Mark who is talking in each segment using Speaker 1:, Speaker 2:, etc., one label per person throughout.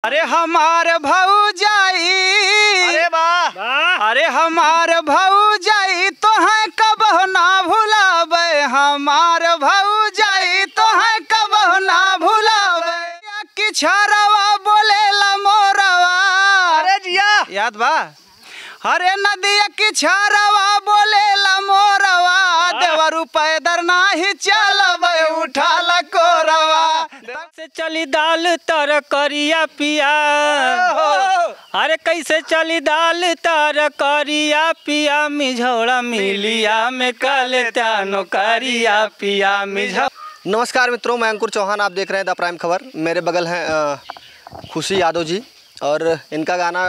Speaker 1: अरे हमार भौजाई,
Speaker 2: अरे वाह,
Speaker 1: अरे हमार भौजाई तो है कबहु ना भुलावे, हमार भौजाई तो है कबहु ना भुलावे। कि छरवा बोलेला मोरवा,
Speaker 2: अरे जिया
Speaker 1: याद बा। अरे नदिया की छरवा बोलेला मोरवा, देवरू पैदर नाही चलबे उठाला कोरवा। से चली दाल तर करिया पिया, अरे कैसे चली दाल तर करिया पिया, मिझौड़ा मिलिया में कल त्यानो करिया पिया मिझौ।
Speaker 2: नमस्कार मित्रों, मैं अंकुर चौहान, आप देख रहे हैं द प्राइम खबर। मेरे बगल हैं खुशी यादव जी और इनका गाना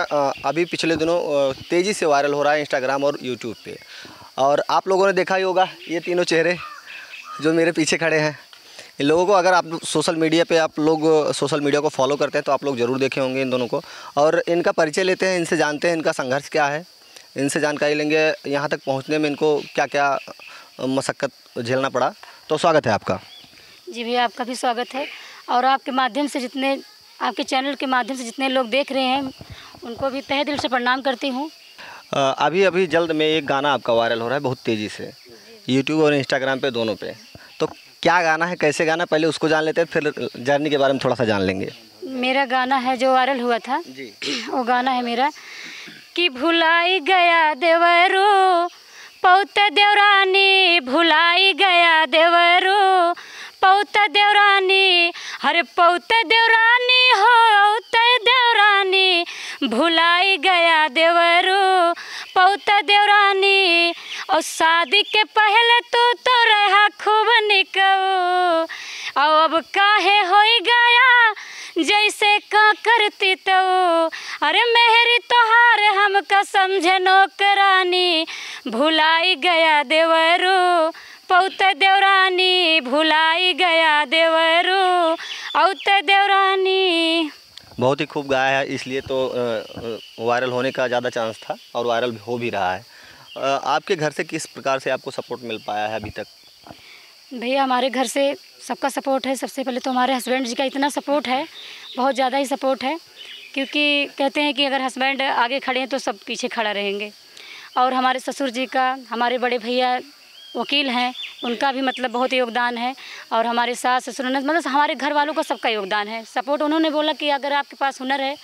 Speaker 2: अभी पिछले दिनों तेज़ी से वायरल हो रहा है इंस्टाग्राम और यूट्यूब पे। और आप लोगों ने देखा ही होगा ये तीनों चेहरे जो मेरे पीछे खड़े हैं, इन लोगों को अगर आप सोशल मीडिया पे आप लोग सोशल मीडिया को फॉलो करते हैं तो आप लोग ज़रूर देखे होंगे इन दोनों को। और इनका परिचय लेते हैं, इनसे जानते हैं इनका संघर्ष क्या है, इनसे जानकारी लेंगे यहाँ तक पहुँचने में इनको क्या क्या मशक्क़त झेलना पड़ा। तो स्वागत है आपका।
Speaker 3: जी भैया, आपका भी स्वागत है। और आपके माध्यम से जितने, आपके चैनल के माध्यम से जितने लोग देख रहे हैं उनको भी तहे दिल से प्रणाम करती हूँ।
Speaker 2: अभी जल्द में एक गाना आपका वायरल हो रहा है बहुत तेज़ी से यूट्यूब और इंस्टाग्राम पे दोनों पे। तो क्या गाना है, कैसे गाना, पहले उसको जान लेते हैं, फिर जर्नी के बारे में थोड़ा सा जान लेंगे।
Speaker 3: मेरा गाना है जो वायरल हुआ था जी, वो गाना है मेरा कि भुलाई गया देवरू पौत देवरानी, भुलाई गया देवरू पौत देवरानी, हरे पौत देवरानी हो देवरानी, भुलाई गया देवरू पौत देवरानी। और शादी के पहले तो रहा खूब निकऊ, और अब काहे होई गया जैसे का करती तो, अरे मेहरी तोहार हमका समझे नौकरानी, भुलाई गया देवरू पौत देवरानी, भुलाई गया देवरू औत देवरानी।
Speaker 2: बहुत ही खूब गाया है, इसलिए तो वायरल होने का ज़्यादा चांस था और वायरल हो भी रहा है। आपके घर से किस प्रकार से आपको सपोर्ट मिल पाया है अभी तक?
Speaker 3: भैया, हमारे घर से सबका सपोर्ट है। सबसे पहले तो हमारे हस्बैंड जी का इतना सपोर्ट है, बहुत ज़्यादा ही सपोर्ट है, क्योंकि कहते हैं कि अगर हस्बैंड आगे खड़े हैं तो सब पीछे खड़ा रहेंगे। और हमारे ससुर जी का, हमारे बड़े भैया वकील हैं, उनका भी मतलब बहुत योगदान है। और हमारे सास ससुर, मतलब हमारे घर वालों का सबका योगदान है, सपोर्ट। उन्होंने बोला कि अगर आपके पास हुनर है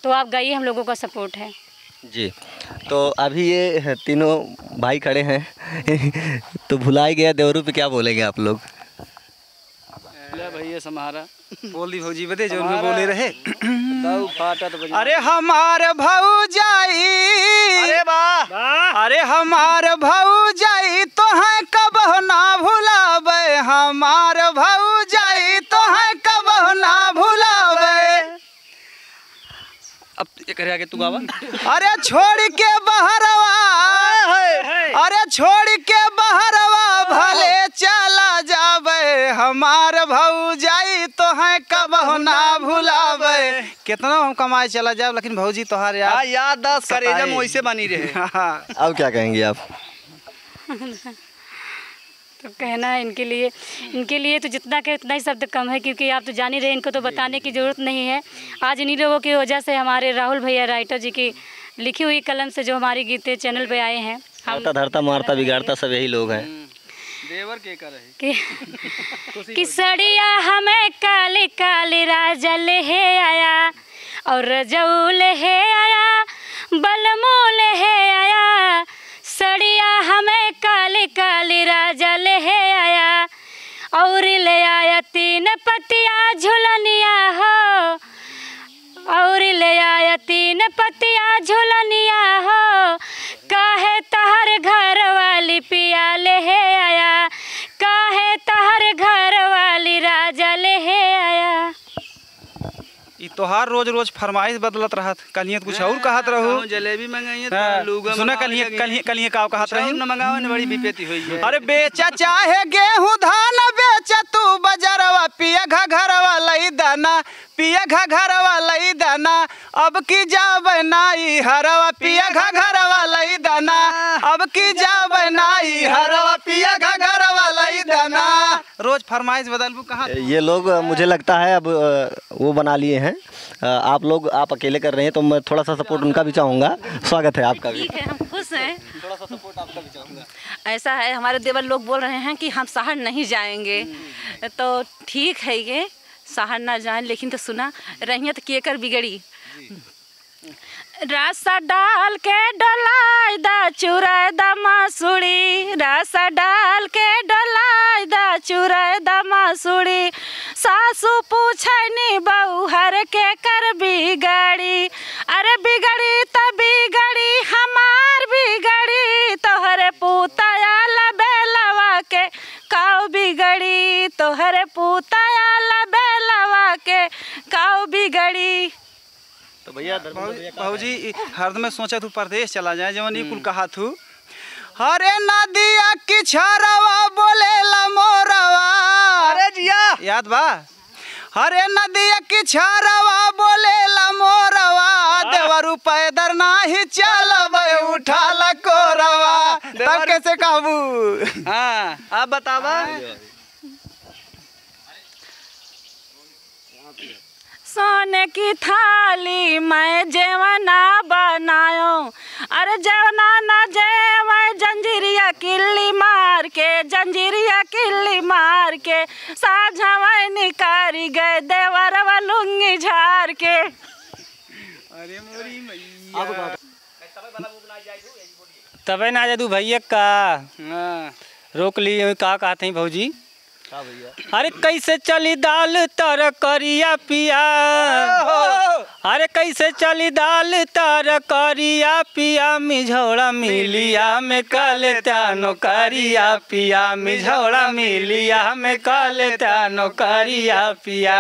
Speaker 3: तो आप गाइए, हम लोगों का सपोर्ट है
Speaker 2: जी। तो अभी ये तीनों भाई खड़े हैं तो भुलाई गया देवरू पे क्या बोलेंगे आप लोग?
Speaker 1: भैया समारा बोल दी भौजी बदे जो उनमें बोले रहे। अरे हमार भौजाई,
Speaker 2: अरे वाह,
Speaker 1: अरे हमार भौजाई तो है कबहु ना भुलावे, हमार भौजाई तो है कबहु ना भुलावे। अब करे आगे तू बाबा। अरे छोड़ के बहरवा, अरे छोड़ के बहरवा भले चला जावे, हमार भौजाई तो है कबहु ना भुलावे। कितना हम कमाए चला जाए लेकिन भौजी तोहार याद दस करेजम वैसे बनी रहे।
Speaker 2: अब क्या कहेंगे आप?
Speaker 3: तो कहना है इनके लिए तो जितना कहे उतना ही शब्द कम है, क्योंकि आप तो जान ही रहे, इनको तो बताने की ज़रूरत नहीं है। आज इन्हीं लोगों की वजह से हमारे राहुल भैया राइटर जी की लिखी हुई कलम से जो हमारी गीतें चैनल पे आए हैं।
Speaker 2: हम धरता मारता बिगाड़ता सब यही लोग हैं।
Speaker 1: देवर के करे
Speaker 3: कि सड़िया हमें काली काली राजा ले आया, और रजौल है आया, बलमूल है आया, सड़िया हमें काली काली राजा ले आया, और ले आया 3 पतिया झुलनिया हो, और ले आया 3 पतिया झुलनिया हो, काहे तहर घर वाली पिया ले आया, काहे तहर घर वाली राजा ले आया।
Speaker 1: ई तोहार रोज रोज फरमाइश बदलत रहत, कलियत कुछ और कहत रहू।
Speaker 4: जलेबी मंगाइए
Speaker 1: तो सुना कलिए का कहत रही
Speaker 4: न मंगावे न बड़ी विपेती हुई है।
Speaker 1: अरे बेचा चाहे गेहूं धान बेचा तू बजरवा, पिया घरवा लई दाना, पिया घरवा लई दाना, अब की जावे नाई हरवा, पिया घरवा लई दाना, अब की जावे नाई हरवा, पिया घरवा लई दाना।
Speaker 4: रोज फरमाइश बदलबू कहाँ
Speaker 2: ये लोग मुझे लगता है अब वो बना लिए हैं। आप अकेले कर रहे हैं तो मैं थोड़ा सा सपोर्ट उनका भी चाहूँगा। स्वागत है आपका भी।
Speaker 5: ठीक है, हम खुश हैं।
Speaker 2: थोड़ा सा सपोर्ट आपका भी चाहूँगा।
Speaker 5: ऐसा है, हमारे देवर लोग बोल रहे हैं कि हम शहर नहीं जाएंगे, तो ठीक है ये शहर ना जाएं, लेकिन तो सुना रहियत केकर बिगड़ी। रसा डाल के डोलाई दा चुराए दा मसूड़ी, रसा डाल के डोलाई दा चुराए दा मसूड़ी। सासू पूछनी बहू हर के कर बिगड़ी, अरे बिगड़ी तो बिगड़ी हमार बिगड़ी, तोहरे पूताया लबेलवा के काऊ बिगड़ी, तोहरे पूताया लबेलवा के काऊ बिगड़ी।
Speaker 2: तो भैया
Speaker 4: भाऊजी हरदम में सोचा तू परदेश चला जाए जवन ई कुल कहा तू।
Speaker 1: हरे नदिया की छरवा बोलेला मोरवा।
Speaker 4: अरे जिया याद बा।
Speaker 1: हरे नदिया की छरवा बोलेला मोरवा, देवरू पैदर नाही चलबे उठाला कोरवा। तब कैसे कहबू?
Speaker 4: हाँ आप बतावा।
Speaker 5: सोने की थाली मैं जेवना बनायो, अरे जेवना ना जेवै जंजीरिया किल्ली मार के, जंजीरिया किल्ली मार के साझावै निकारी गए देवरवा लुंगी झार के।
Speaker 4: अरे मोरी मैया
Speaker 1: तबे ना जादू भैया का
Speaker 4: हाँ।
Speaker 1: रोक ली का कहते हैं भौजी।
Speaker 2: हाँ भैया।
Speaker 1: अरे कैसे चली दाल तर करिया पिया, अरे कैसे चली दाल तर करिया पिया, मिझौड़ा मिलिया में कल त्यानो करिया पिया, मिझौड़ा मिलिया में कल त्यानो करिया पिया।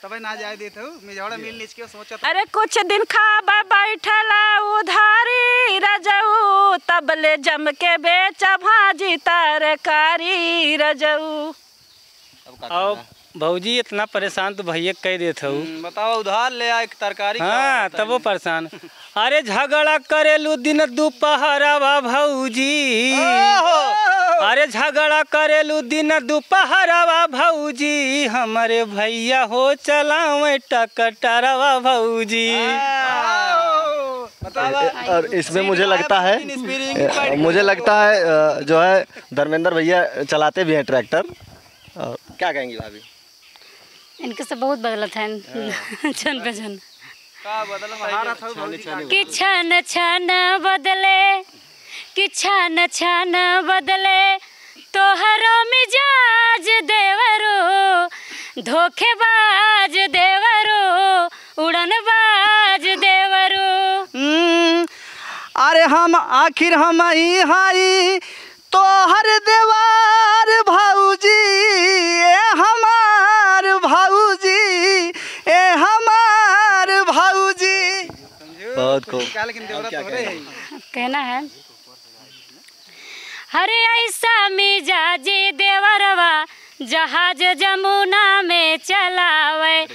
Speaker 4: तबे ना जाए देते हो मिझौड़ा मिल नीच के सोचा था।
Speaker 5: अरे कुछ दिन खाबा बैठला उधारी रजऊ, तबले जम के बेच भाजी तरकारी रजऊ।
Speaker 1: अब भौजी इतना परेशान तो भैया कह देते हो।
Speaker 4: बताओ उधार ले आए तरकारी।
Speaker 1: हाँ तब वो परेशान। अरे झगड़ा करेलू दिन दोपहरवा भौजी, अरे झगड़ा करेलू दिन दोपहरवा भौजी, हमारे भैया हो चलावे टकटरवा भौजी।
Speaker 2: और इसमें मुझे लगता है जो है धर्मेंद्र भैया चलाते भी हैं ट्रैक्टर। क्या कहेंगी भाभी?
Speaker 3: इनके से बहुत बदलत है छन पे छन कि छन छन बदले, कि छन छन बदले तोहरो मिजाज देवरो, धोखेबाज देवरो, उड़नबाज देवरो।
Speaker 1: अरे हम आखिर हम ही हाई तो हर देवार भाऊजी, ए हमार भाऊजी, ए हमार भाऊजी।
Speaker 2: बहुत खूब।
Speaker 3: कहना है हरे ऐसा मिजाजी देवरवा जहाज जमुना में चलावे,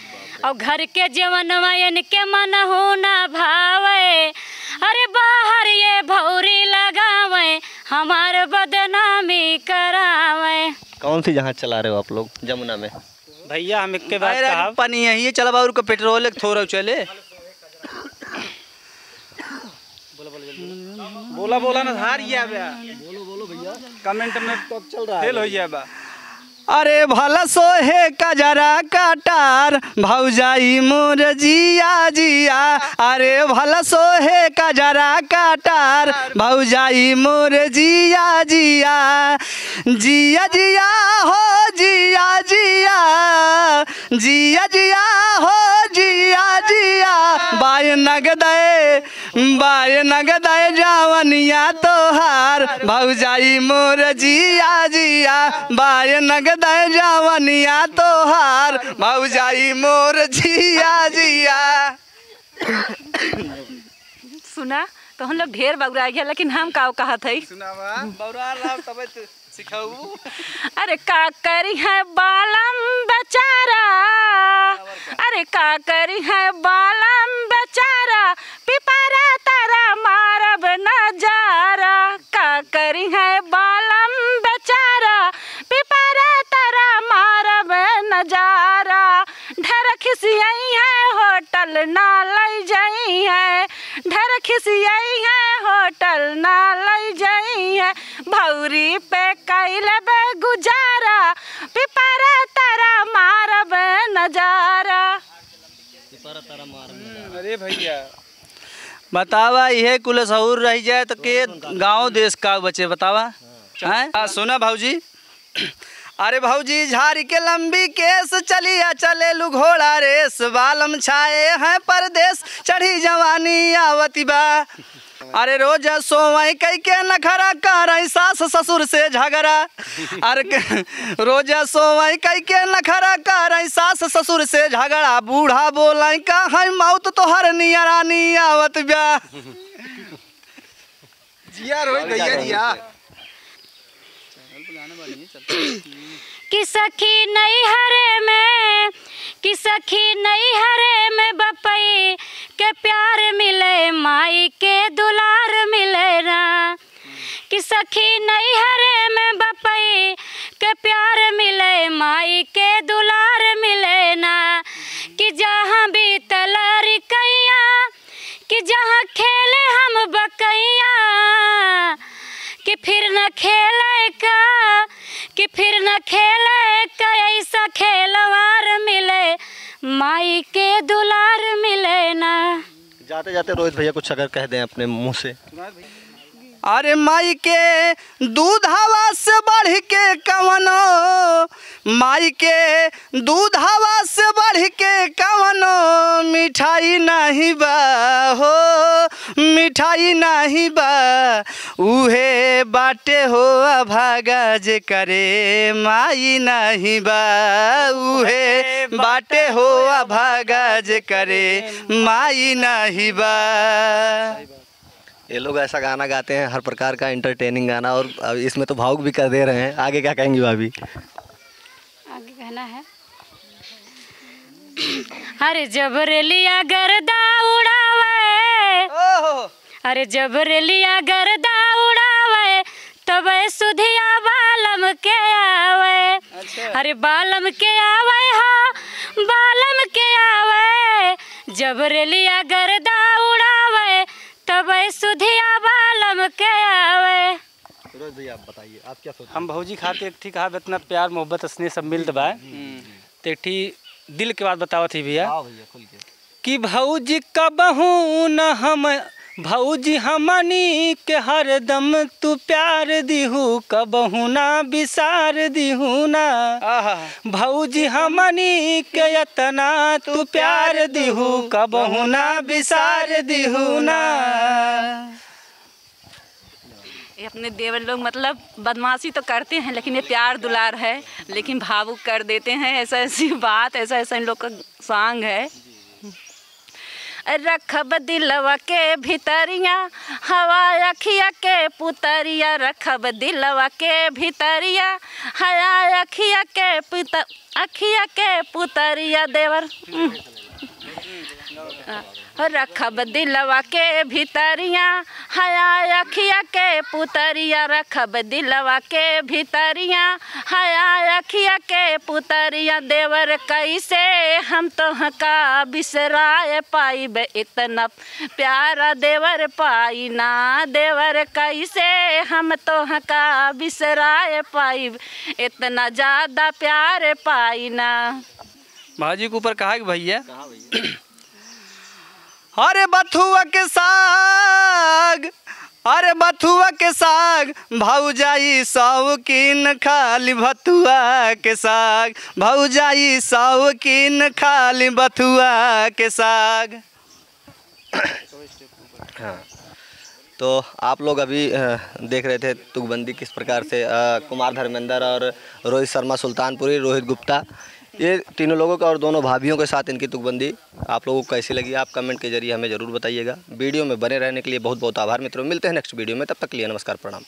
Speaker 3: और घर के जीवनवा इनके मन हो ना भावे, अरे बाहर ये भौरी लगावे हमार बदनामी करावे।
Speaker 2: कौन सी जहाज चला रहे हो आप लोग जमुना में?
Speaker 1: भैया हम एक के बाद कहा
Speaker 4: पानी यही चला बाबू का पेट्रोल थोड़ा चले। बोला बोला ना धार ये बोलो भैया कमेंट में तो चल रहा है फेल हो गया बा।
Speaker 1: अरे भला सोहे कजरा कटार भौजाई मोर जिया जिया, अरे भला सोहे कजरा कटार भौजाई मोर जिया जिया, जिया जिया हो जिया जिया, जिया जिया हो जिया जिया, बाय नगदे जावनिया तोहार भौजाई मोर जिया जिया, बाय नगदे जावनिया तोहार भौजाई मोर जिया जिया।
Speaker 5: सुना तो हम लोग ढेर बगुरा गया, लेकिन हम का कहा थे
Speaker 4: सुनावा बौरा राव तबे सिखाऊ।
Speaker 5: अरे का करी है बालम बेचारा, अरे का करी है बालम बेचारा, पिपरा तारा मारब नजारा, का करी है बालम बेचारा, पिपरा तारा लई जाई है, ढेर खिसियाई है होटल ना लई जाई है, भौरी पे कैले बे गुजारा, पिपरा तारा मारब नजारा।
Speaker 4: अरे भैया
Speaker 1: बतावा यह कुल सहूर रह जाए तो के गांव देश का बचे, बतावा हैं? सुना भाऊजी, अरे भाऊजी झाड़ी के लंबी केस, चलिया चले लू घोड़ा रेस, बालम छाए हैं परदेश, चढ़ी जवानी आवती बा। अरे रोज सोवई कई के नखरा कर सास ससुर से झगड़ा, अरे रोज सोवई कई के नखरा कर सास ससुर से झगड़ा, बूढ़ा बोलाई का है मौत तोहर नियरानी आवत बा।
Speaker 4: जिया रोहित भैया जिया।
Speaker 3: कि सखी नहीं हरे में, कि सखी नहीं हरे में बपई के प्यार मिले, माई के दुलार मिले ना। कि सखी नहीं हरे में बपई के प्यार मिले, माई के दुलार मिले ना। कि जहाँ भी तलरी कैया, कि जहाँ खेले हम बकैया, कि फिर न खेले का, कि फिर न खेले का ऐसा खेलवार मिले, माई के दुलार मिले ना।
Speaker 2: जाते जाते रोहित भैया कुछ अगर कह दें अपने मुंह से।
Speaker 1: अरे माई के दूध हवा से बढ़ के कवनो, माई के दूध हवा से बढ़ के कवनो, मिठाई नहीं बा हो, मिठाई नहीं बा। उहे बाटे हो अभागा जे करे माई नहीं बा, उहे बाटे हो अभागा जे करे माई नहीं बा।
Speaker 2: ये लोग ऐसा गाना गाते हैं, हर प्रकार का एंटरटेनिंग गाना, और अब इसमें तो भावुक भी कर दे रहे हैं। आगे क्या कहेंगी भाभी?
Speaker 3: आगे कहना है, अरे जबरेलिया गर्दा उड़ावे, अरे जबरेलिया गर्दा उड़ावे, तब सुधिया बालम के आवे। अरे बालम के आवे हो, बालम के आवे, जबरेलिया गर्दा उड़ावे, तब सुधिया बालम के आवे।
Speaker 2: रोहित भैया आप बताइए, आप क्या सोचते हैं?
Speaker 4: हम भौजी खाते एक ठीक है, इतना प्यार मोहब्बत स्नेह सब मिलत बा, तो एक ठीक दिल के बात बतावा थी भैया।
Speaker 2: हाँ भैया खुल के।
Speaker 4: कि भौजी कबहू न हम, भौजी हमनी के हरदम तू प्यार दिहू, कबहू ना बिसार दिहू ना। भौजी हमनी के इतना तू प्यार दिहू, कबहू ना बिसार दिहू ना।
Speaker 5: ये अपने देवर लोग मतलब बदमाशी तो करते हैं, लेकिन ये प्यार दुलार है, लेकिन भावुक कर देते हैं। ऐसा ऐसी बात, ऐसा ऐसा इन लोग का सॉन्ग है। रखब दिलवा के भितरिया, हवा अखिया के पुतरिया, रखब दिलवा के भितरिया, हया अखिया के पुतरिया देवर। रखब दिलवा के भितरिया, हया अखिया के पुतरिया, रखब दिलवा के भितरिया, हया अखिया के पुतरिया। देवर कैसे हम तोहका बिसराए पाइब, इतना प्यारा देवर पाई ना। देवर कैसे हम तोहका बिसराए पाइब, इतना ज़्यादा प्यार पाई ना।
Speaker 1: भाजी के ऊपर कहा कि भैया, अरे बथुआ के साग, अरे बथुआ के साग, भौजाई शौकीन खाली बथुआ के साग, भौजाई शौकीन खाली बथुआ के साग।
Speaker 2: हाँ, तो आप लोग अभी देख रहे थे तुकबंदी किस प्रकार से कुमार धर्मेंद्र और रोहित शर्मा सुल्तानपुरी, रोहित गुप्ता, ये तीनों लोगों का और दोनों भाभियों के साथ इनकी तुकबंदी आप लोगों को कैसी लगी, आप कमेंट के जरिए हमें ज़रूर बताइएगा। वीडियो में बने रहने के लिए बहुत बहुत आभार मित्रों। मिलते हैं नेक्स्ट वीडियो में, तब तक के लिए नमस्कार, प्रणाम।